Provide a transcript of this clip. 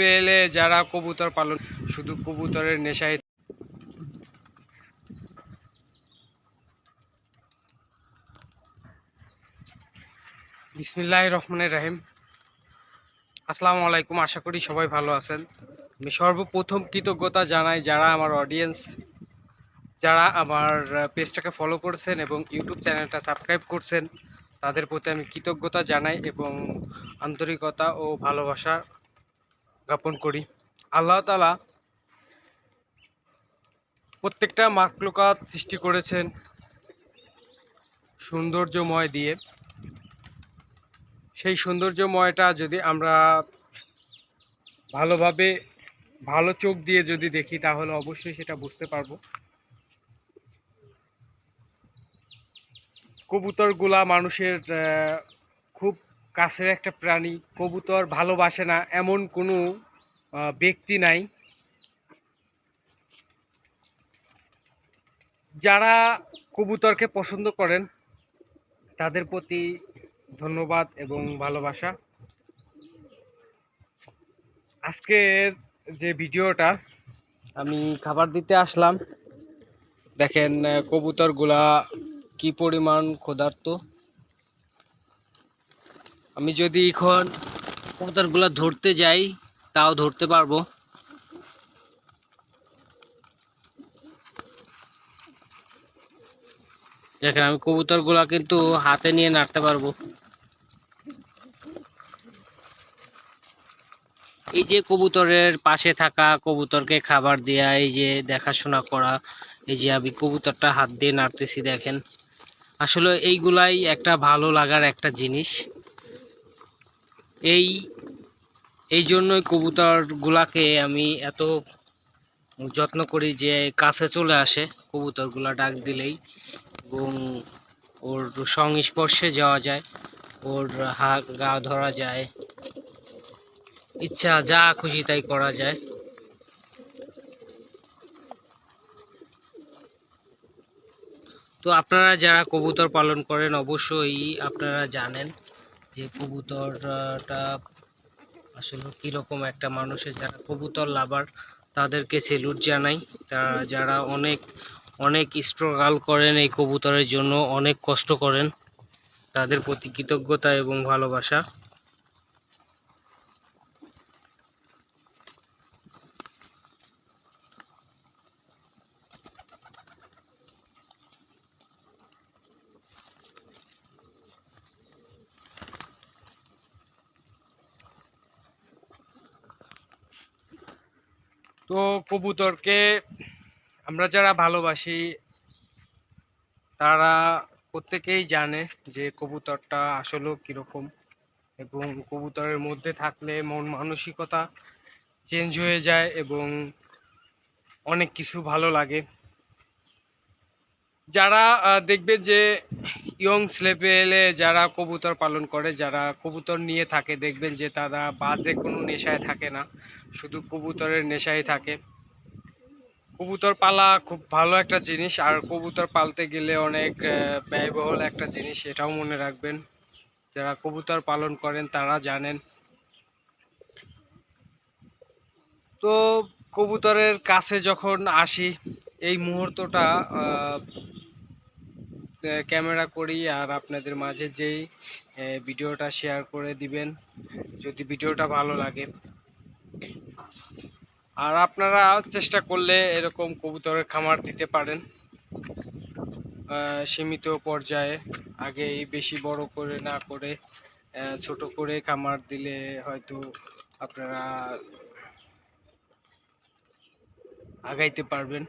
পেলে যারা কবুতর পালন শুধু কবুতরের নেশায়। বিসমিল্লাহির রহমানির রহিম। আসসালামু আলাইকুম, আশা করি সবাই ভালো আছেন। আমি সর্বপ্রথম কৃতজ্ঞতা জানাই যারা আমার অডিয়েন্স, যারা আমার পেজটাকে ফলো করছেন এবং ইউটিউব চ্যানেলটা সাবস্ক্রাইব করছেন, তাদের প্রতি আমি কৃতজ্ঞতা জানাই এবং আন্তরিকতা ও ভালোবাসা জ্ঞাপন করি। আল্লাহ তাআলা প্রত্যেকটা মাখলুকাত সৃষ্টি করেছেন সৌন্দর্যময় দিয়ে। সেই সৌন্দর্যময়টা যদি আমরা ভালোভাবে ভালো চোখ দিয়ে যদি দেখি তাহলে অবশ্যই সেটা বুঝতে পারবো। কবুতরগুলা মানুষের খুব কাছের একটা প্রাণী। কবুতর ভালোবাসে না এমন কোনো ব্যক্তি নাই। যারা কবুতরকে পছন্দ করেন তাদের প্রতি ধন্যবাদ এবং ভালোবাসা। আজকের যে ভিডিওটা, আমি খাবার দিতে আসলাম। দেখেন কবুতরগুলা কি পরিমাণ ক্ষুধার্ত। আমি যদি এখন কবুতরগুলা ধরতে যাই তাও ধরতে পারবো। দেখেন আমি কবুতরগুলা কিন্তু হাতে নিয়ে নাড়তে পারবো। এই যে কবুতরের পাশে থাকা, কবুতরকে খাবার দেয়া, এই যে দেখাশোনা করা, এই যে আমি কবুতরটা হাত দিয়ে নাড়তেছি, দেখেন আসলে এইগুলাই একটা ভালো লাগার একটা জিনিস। এই এই জন্যই কবুতরগুলাকে আমি এত যত্ন করি যে কাছে চলে আসে কবুতরগুলা ডাক দিলেই, এবং ওর সংস্পর্শে যাওয়া যায়, ওর গা ধরা যায়, ইচ্ছা যা খুশি তাই করা যায়। তো আপনারা যারা কবুতর পালন করেন অবশ্যই আপনারা জানেন যে কবুতরটা আসলে কীরকম একটা মানুষের। যারা কবুতর লাভার তাদেরকে সেলুট জানাই। তারা যারা অনেক অনেক স্ট্রাগল করেন এই কবুতরের জন্য, অনেক কষ্ট করেন, তাদের প্রতি কৃতজ্ঞতা এবং ভালোবাসা। তো কবুতরকে আমরা যারা ভালোবাসি তারা প্রত্যেকেই জানে যে কবুতরটা আসলেও কীরকম, এবং কবুতরের মধ্যে থাকলে মন মানসিকতা চেঞ্জ হয়ে যায় এবং অনেক কিছু ভালো লাগে। যারা দেখবে যে ইয়ং ছেলেপেলে যারা কবুতর পালন করে, যারা কবুতর নিয়ে থাকে, দেখবেন যে তারা বাজে কোনো নেশায় থাকে না, শুধু কবুতরের নেশায় থাকে। কবুতর পালা খুব ভালো একটা জিনিস, আর কবুতর পালতে গেলে অনেক ব্যয়বহুল একটা জিনিস, এটাও মনে রাখবেন। যারা কবুতর পালন করেন তারা জানেন। তো কবুতরের কাছে যখন আসি এই মুহূর্তটা ক্যামেরা করি আর আপনাদের মাঝে যেই ভিডিওটা শেয়ার করে দিবেন যদি ভিডিওটা ভালো লাগে। আর আপনারা চেষ্টা করলে এরকম কবুতরের খামার দিতে পারেন সীমিত পর্যায়ে, আগে বেশি বড় করে না করে ছোট করে খামার দিলে হয়তো আপনারা আগাইতে পারবেন।